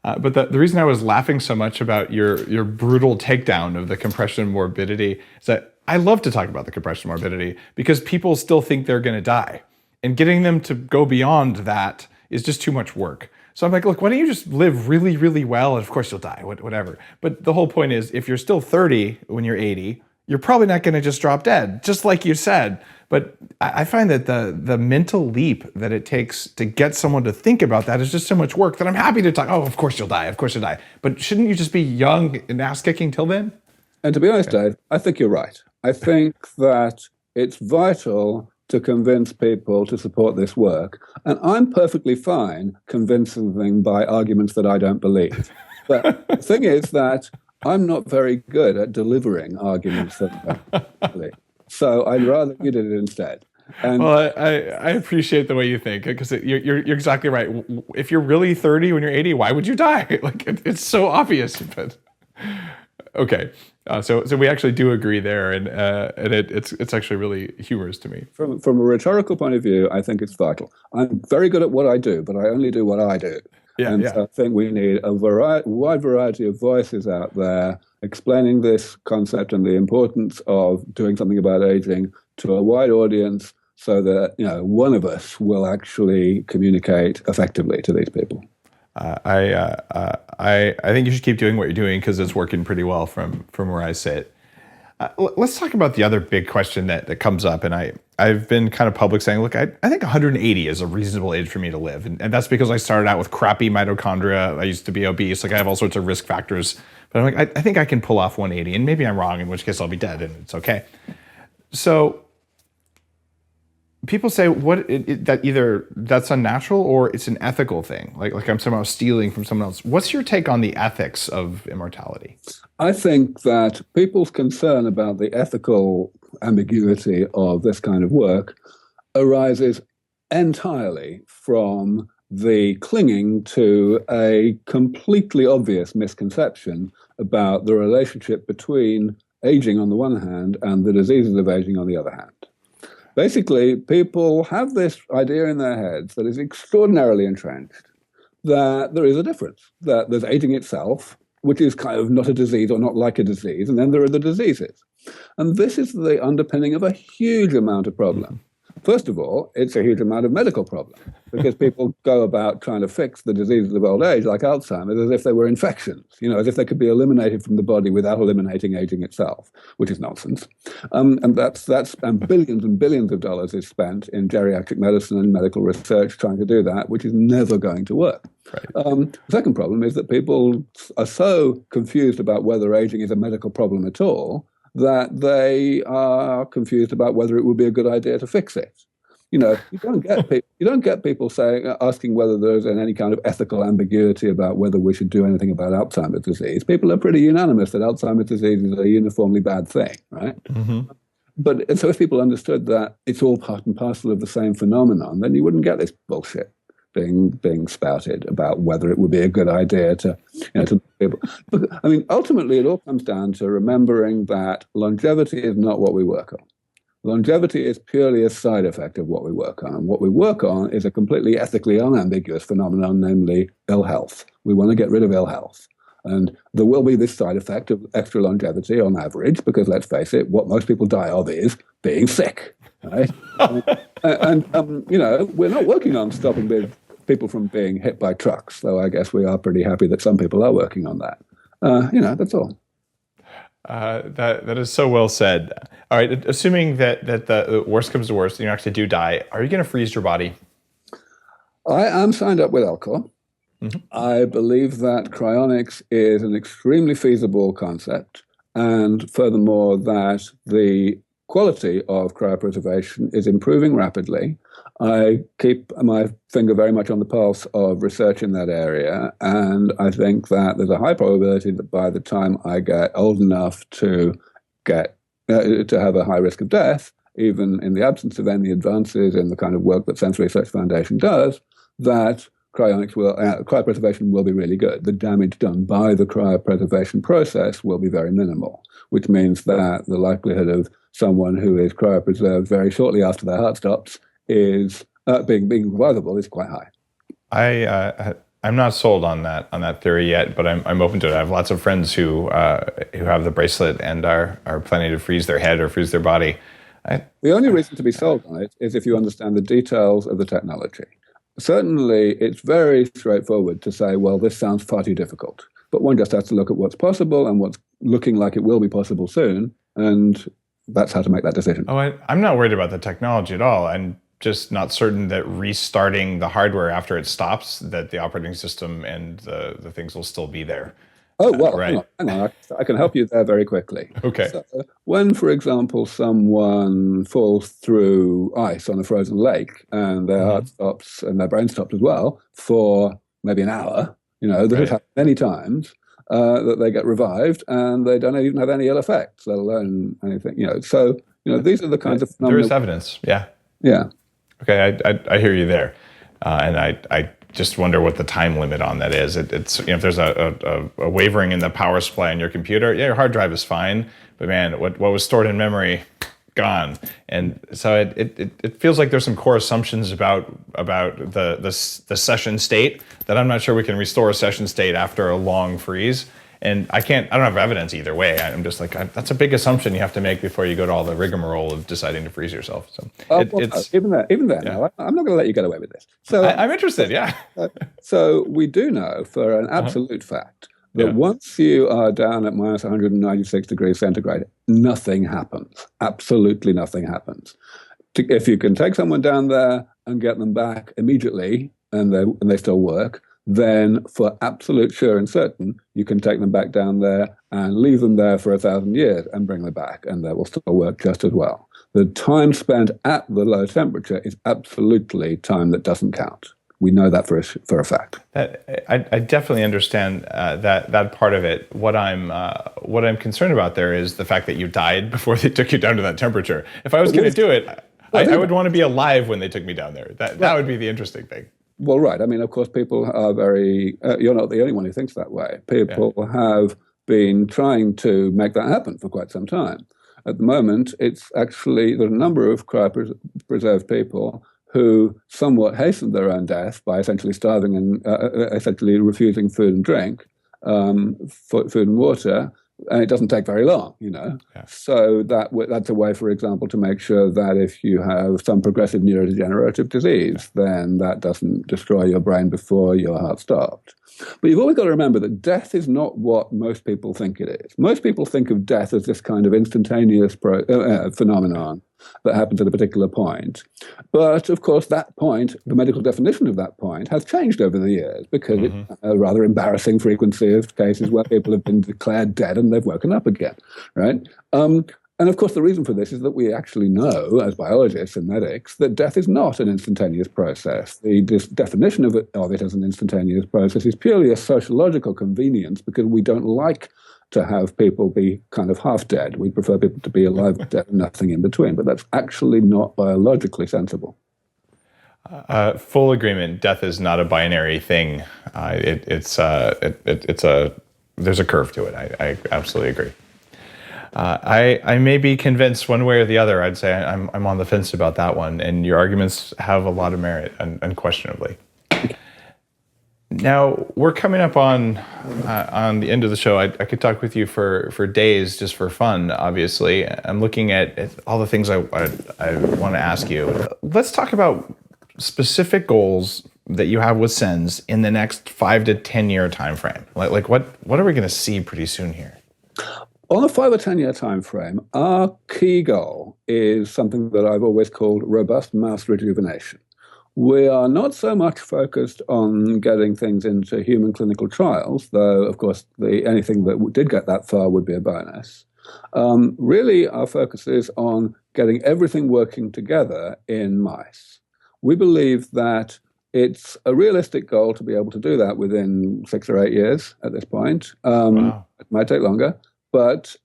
But the reason I was laughing so much about your brutal takedown of the compression morbidity is that I love to talk about the compression morbidity because people still think they're going to die. And getting them to go beyond that is just too much work. So I'm like, look, why don't you just live really, really well? And of course you'll die, whatever. But the whole point is, if you're still 30 when you're 80, you're probably not going to just drop dead, just like you said. But I find that the mental leap that it takes to get someone to think about that is just so much work that I'm happy to talk. Oh, of course you'll die. Of course you'll die. But shouldn't you just be young and ass kicking till then? And to be honest, Dave, I think you're right. I think that it's vital to convince people to support this work. And I'm perfectly fine convincing them by arguments that I don't believe. But the thing is that I'm not very good at delivering arguments that I don't believe. So I'd rather you did it instead. And well, I appreciate the way you think, because you're exactly right. If you're really 30 when you're 80, why would you die? Like it's so obvious. But okay, so we actually do agree there, and it's actually really humorous to me. From a rhetorical point of view, I think it's vital. I'm very good at what I do, but I only do what I do. So I think we need a wide variety of voices out there explaining this concept and the importance of doing something about aging to a wide audience, so that one of us will actually communicate effectively to these people. I think you should keep doing what you're doing because it's working pretty well from where I sit. Let's talk about the other big question that comes up, and I've been kind of public saying, look, I think 180 is a reasonable age for me to live. And that's because I started out with crappy mitochondria. I used to be obese. Like I have all sorts of risk factors. But I'm like, I think I can pull off 180. And maybe I'm wrong, in which case I'll be dead and it's okay. So people say that either that's unnatural or it's an ethical thing. Like I'm somehow stealing from someone else. What's your take on the ethics of immortality? I think that people's concern about the ethical ambiguity of this kind of work arises entirely from the clinging to a completely obvious misconception about the relationship between aging on the one hand and the diseases of aging on the other hand. Basically, people have this idea in their heads that is extraordinarily entrenched, that there is a difference, that there's aging itself, which is kind of not a disease or not like a disease, and then there are the diseases. And this is the underpinning of a huge amount of problem. First of all, it's a huge amount of medical problem, because people go about trying to fix the diseases of old age, like Alzheimer's, as if they were infections, as if they could be eliminated from the body without eliminating aging itself, which is nonsense. And billions of dollars is spent in geriatric medicine and medical research trying to do that, which is never going to work. Right. The second problem is that people are so confused about whether aging is a medical problem at all that they are confused about whether it would be a good idea to fix it. You don't get people asking whether there's any kind of ethical ambiguity about whether we should do anything about Alzheimer's disease. People are pretty unanimous that Alzheimer's disease is a uniformly bad thing, right? Mm-hmm. But so if people understood that it's all part and parcel of the same phenomenon, then you wouldn't get this bullshit being spouted about whether it would be a good idea to people. I mean, ultimately, it all comes down to remembering that longevity is not what we work on. Longevity is purely a side effect of what we work on. And what we work on is a completely ethically unambiguous phenomenon, namely ill health. We want to get rid of ill health. And there will be this side effect of extra longevity on average, because let's face it, what most people die of is being sick. Right? and we're not working on stopping people from being hit by trucks, though I guess we are pretty happy that some people are working on that. That's all. That is so well said. All right, assuming that the worst comes to worst, and you actually do die, are you going to freeze your body? I am signed up with Alcor. Mm-hmm. I believe that cryonics is an extremely feasible concept, and furthermore that the quality of cryopreservation is improving rapidly. I keep my finger very much on the pulse of research in that area, and I think that there's a high probability that by the time I get old enough to have a high risk of death, even in the absence of any advances in the kind of work that Sense Research Foundation does, that cryopreservation will be really good. The damage done by the cryopreservation process will be very minimal, which means that the likelihood of someone who is cryopreserved very shortly after their heart stops is being revival is quite high. I'm not sold on that theory yet, but I'm open to it. I have lots of friends who have the bracelet and are planning to freeze their head or freeze their body. The only reason to be sold on it is if you understand the details of the technology. Certainly, it's very straightforward to say, well, this sounds far too difficult. But one just has to look at what's possible and what's looking like it will be possible soon, and that's how to make that decision. Oh, I'm not worried about the technology at all. I'm just not certain that restarting the hardware after it stops, that the operating system and the things will still be there. Oh, well, right. hang on. I can help you there very quickly. Okay. So, when, for example, someone falls through ice on a frozen lake and their heart stops and their brain stops as well for maybe an hour, this has happened many times, that they get revived and they don't even have any ill effects, let alone anything, So, these are the kinds of phenomena. There is evidence, yeah. Yeah. Okay, I hear you there. And I just wonder what the time limit on that is. It's if there's a wavering in the power supply in your computer, your hard drive is fine, but man, what was stored in memory, gone. And so it feels like there's some core assumptions about the session state that I'm not sure we can restore a session state after a long freeze. And I don't have evidence either way. I'm just like, that's a big assumption you have to make before you go to all the rigmarole of deciding to freeze yourself. So even then, yeah. No, I'm not going to let you get away with this. So I'm interested, yeah. So we do know for an absolute fact that once you are down at minus 196 degrees centigrade, nothing happens. Absolutely nothing happens. If you can take someone down there and get them back immediately, and they still work, then for absolute sure and certain, you can take them back down there and leave them there for 1,000 years and bring them back, and they will still work just as well. The time spent at the low temperature is absolutely time that doesn't count. We know that for a fact. I definitely understand that part of it. What I'm concerned about there is the fact that you died before they took you down to that temperature. If I was going to do it, I would want to be alive when they took me down there. That would be the interesting thing. Well, right. I mean, of course, people are very. You're not the only one who thinks that way. People have been trying to make that happen for quite some time. At the moment, it's actually there's a number of cryopreserved people who somewhat hastened their own death by essentially starving and essentially refusing food and drink, food and water, and it doesn't take very long, Yeah. So that's a way, for example, to make sure that if you have some progressive neurodegenerative disease, then that doesn't destroy your brain before your heart stopped. But you've always got to remember that death is not what most people think it is. Most people think of death as this kind of instantaneous phenomenon that happens at a particular point. But, of course, that point, the medical definition of that point, has changed over the years because it's a rather embarrassing frequency of cases where people have been declared dead and they've woken up again, right? And, of course, the reason for this is that we actually know, as biologists and medics, that death is not an instantaneous process. The definition of it as an instantaneous process is purely a sociological convenience because we don't like to have people be kind of half dead. We prefer people to be alive, dead, and nothing in between. But that's actually not biologically sensible. Full agreement. Death is not a binary thing. There's a curve to it. I absolutely agree. I may be convinced one way or the other. I'd say I'm on the fence about that one, and your arguments have a lot of merit, unquestionably. Now we're coming up on the end of the show. I could talk with you for days just for fun. Obviously, I'm looking at all the things I want to ask you. Let's talk about specific goals that you have with SENS in the next 5 to 10 year time frame. Like what are we going to see pretty soon here? On a 5 or 10 year time frame, our key goal is something that I've always called robust mouse rejuvenation. We are not so much focused on getting things into human clinical trials, though, of course, anything that did get that far would be a bonus. Really, our focus is on getting everything working together in mice. We believe that it's a realistic goal to be able to do that within 6 or 8 years at this point. Wow. It might take longer. But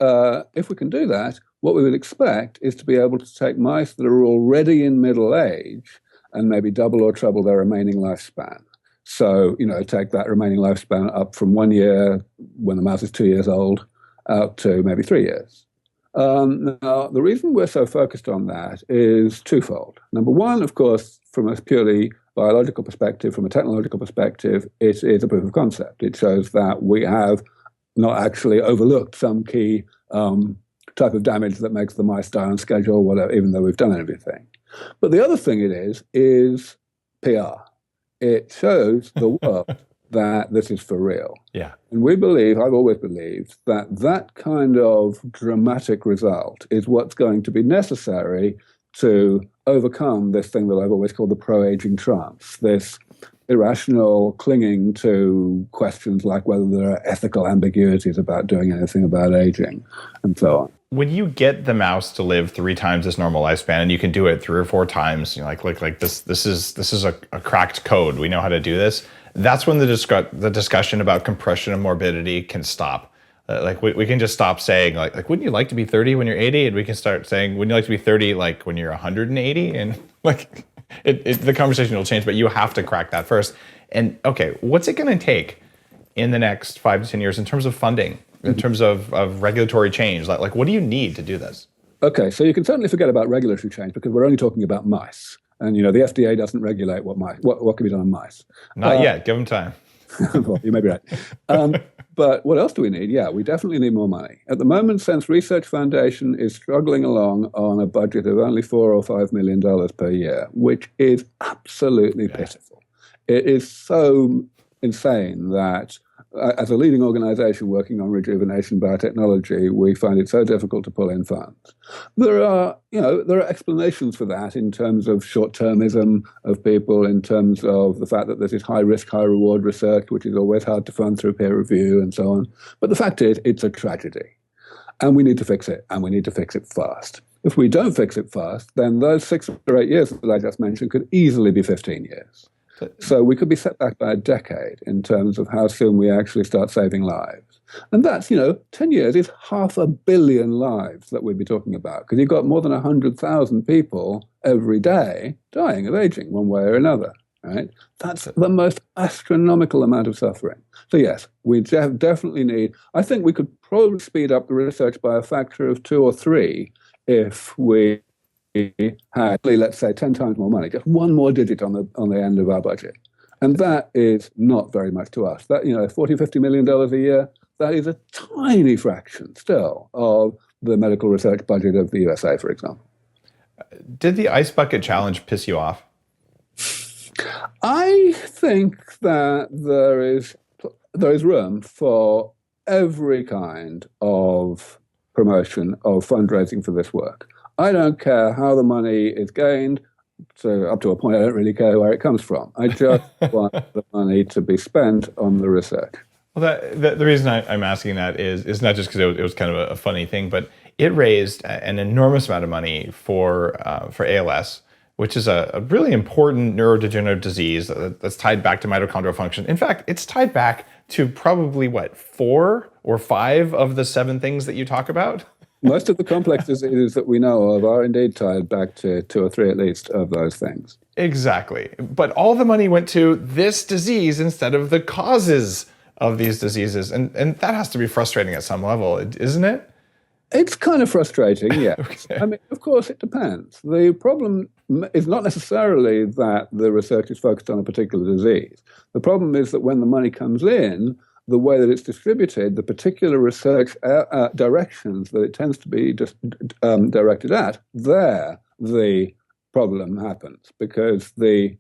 if we can do that, what we would expect is to be able to take mice that are already in middle age and maybe double or treble their remaining lifespan. So, take that remaining lifespan up from 1 year when the mouse is 2 years old out to maybe 3 years. Now, the reason we're so focused on that is twofold. Number one, of course, from a purely biological perspective, from a technological perspective, it is a proof of concept. It shows that we have not actually overlooked some key type of damage that makes the mice die on schedule, whatever, even though we've done everything. But the other thing it is PR. It shows the world that this is for real. Yeah. And I've always believed that kind of dramatic result is what's going to be necessary to overcome this thing that I've always called the pro-aging trance, this irrational clinging to questions like whether there are ethical ambiguities about doing anything about aging and so on. When you get the mouse to live 3 times its normal lifespan, and you can do it 3 or 4 times, like this is a cracked code. We know how to do this. That's when the discussion about compression and morbidity can stop. We can just stop saying like wouldn't you like to be 30 when you're 80, and we can start saying wouldn't you like to be 30 like when you're 180, and like the conversation will change. But you have to crack that first. And okay, what's it going to take in the next 5 to 10 years in terms of funding? In terms of regulatory change, like what do you need to do this? Okay, so you can certainly forget about regulatory change because we're only talking about mice. And, the FDA doesn't regulate what can be done on mice. Not yet. Give them time. Well, you may be right. But what else do we need? Yeah, we definitely need more money. At the moment, SENS Research Foundation is struggling along on a budget of only $4 or $5 million per year, which is absolutely pitiful. It is so insane that as a leading organization working on rejuvenation biotechnology, we find it so difficult to pull in funds. There are explanations for that in terms of short-termism of people, in terms of the fact that there's this high-risk, high-reward research, which is always hard to fund through peer review and so on. But the fact is, it's a tragedy. And we need to fix it, and we need to fix it fast. If we don't fix it fast, then those 6 or 8 years that I just mentioned could easily be 15 years. So we could be set back by a decade in terms of how soon we actually start saving lives. And that's, 10 years is 500 million lives that we'd be talking about, because you've got more than 100,000 people every day dying of aging one way or another, right? That's the most astronomical amount of suffering. So yes, we definitely need, I think we could probably speed up the research by a factor of 2 or 3 if we had, let's say, 10 times more money, just one more digit on the end of our budget. And that is not very much to us. That, $40-50 million a year, that is a tiny fraction still of the medical research budget of the USA, for example. Did the ice bucket challenge piss you off? I think that there is room for every kind of promotion, of fundraising for this work. I don't care how the money is gained. So up to a point, I don't really care where it comes from. I just want the money to be spent on the research. Well, the reason I'm asking that is not just because it was kind of a funny thing, but it raised an enormous amount of money for ALS, which is a really important neurodegenerative disease that's tied back to mitochondrial function. In fact, it's tied back to probably, 4 or 5 of the 7 things that you talk about? Most of the complex diseases that we know of are indeed tied back to 2 or 3 at least of those things. Exactly. But all the money went to this disease instead of the causes of these diseases. And that has to be frustrating at some level, isn't it? It's kind of frustrating, yeah. Okay. I mean, of course, it depends. The problem is not necessarily that the research is focused on a particular disease. The problem is that when the money comes in, the way that it's distributed, the particular research directions that it tends to be directed at, there the problem happens, because the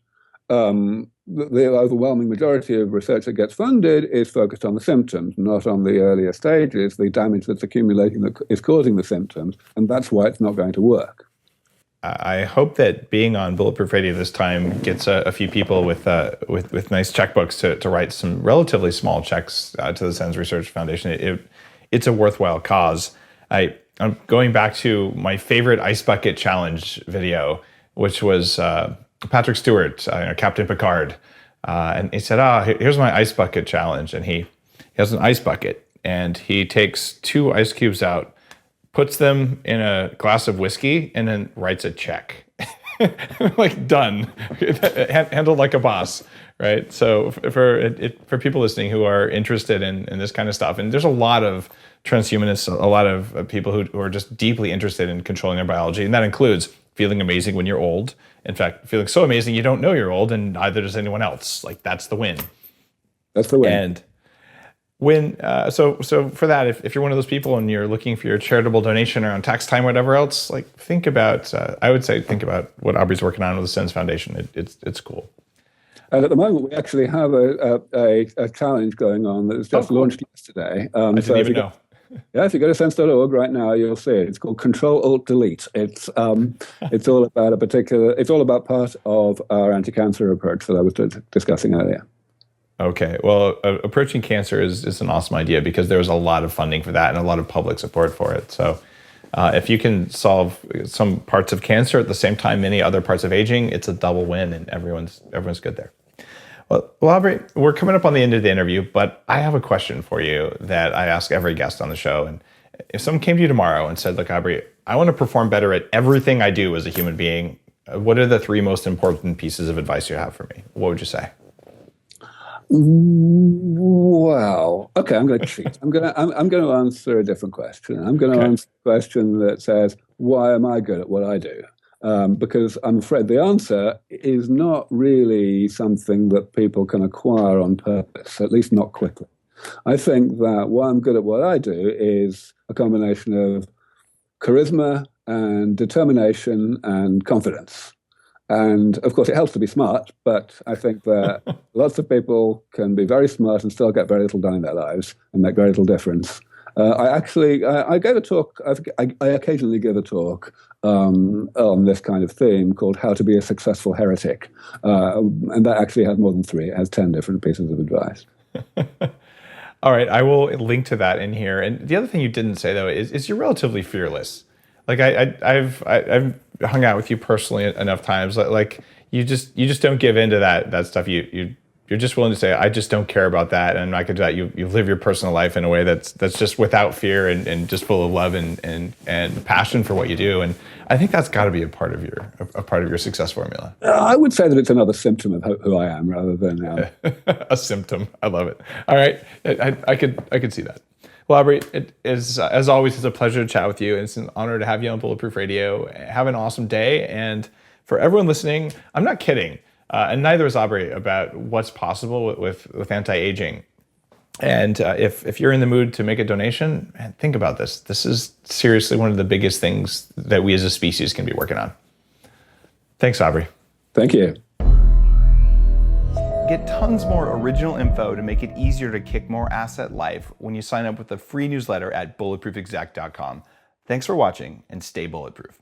overwhelming majority of research that gets funded is focused on the symptoms, not on the earlier stages, the damage that's accumulating that is causing the symptoms, and that's why it's not going to work. I hope that being on Bulletproof Radio this time gets a few people with nice checkbooks to write some relatively small checks to the SENS Research Foundation. It's a worthwhile cause. I'm going back to my favorite ice bucket challenge video, which was Patrick Stewart, Captain Picard, and he said, here's my ice bucket challenge. And he has an ice bucket, and he takes 2 ice cubes out, puts them in a glass of whiskey, and then writes a check. Like, done. Handled like a boss, right? So for people listening who are interested in this kind of stuff, and there's a lot of transhumanists, a lot of people who are just deeply interested in controlling their biology, and that includes feeling amazing when you're old. In fact, feeling so amazing you don't know you're old, and neither does anyone else. Like, that's the win. That's the win. And when so for that, if you're one of those people and you're looking for your charitable donation around tax time, whatever else, like, think about I would say think about what Aubrey's working on with the SENS Foundation. It's cool. And at the moment, we actually have a challenge going on that was just launched yesterday. I didn't even know. Yeah, if you go to sense.org right now, you'll see it. It's called Control-Alt-Delete. It's all about it's all about part of our anti-cancer approach that I was discussing earlier. Okay, well, approaching cancer is an awesome idea, because there's a lot of funding for that and a lot of public support for it. So if you can solve some parts of cancer at the same time many other parts of aging, it's a double win, and everyone's good there. Well, Aubrey, we're coming up on the end of the interview, but I have a question for you that I ask every guest on the show. And if someone came to you tomorrow and said, look, Aubrey, I want to perform better at everything I do as a human being, what are the 3 most important pieces of advice you have for me? What would you say? Well, okay, I'm going to cheat. I'm going to answer a different question. I'm going to answer a question that says, why am I good at what I do? Because I'm afraid the answer is not really something that people can acquire on purpose, at least not quickly. I think that why I'm good at what I do is a combination of charisma and determination and confidence. And of course, it helps to be smart, but I think that lots of people can be very smart and still get very little done in their lives and make very little difference. I gave a talk, I occasionally give a talk on this kind of theme called How to Be a Successful Heretic. And that actually has more than 3. It has 10 different pieces of advice. All right, I will link to that in here. And the other thing you didn't say, though, is you're relatively fearless. Like I've hung out with you personally enough times. Like you just don't give into that stuff. You're just willing to say, I just don't care about that, and I'm not going to do that. You live your personal life in a way that's just without fear and just full of love and passion for what you do. And I think that's got to be a part of your success formula. I would say that it's another symptom of who I am rather than a symptom. I love it. All right, I could see that. Well, Aubrey, it is, as always, it's a pleasure to chat with you. And it's an honor to have you on Bulletproof Radio. Have an awesome day. And for everyone listening, I'm not kidding. And neither is Aubrey about what's possible with anti-aging. And if you're in the mood to make a donation, man, think about this. This is seriously one of the biggest things that we as a species can be working on. Thanks, Aubrey. Thank you. Get tons more original info to make it easier to kick more asset life when you sign up with the free newsletter at bulletproofexec.com. Thanks for watching, and stay bulletproof.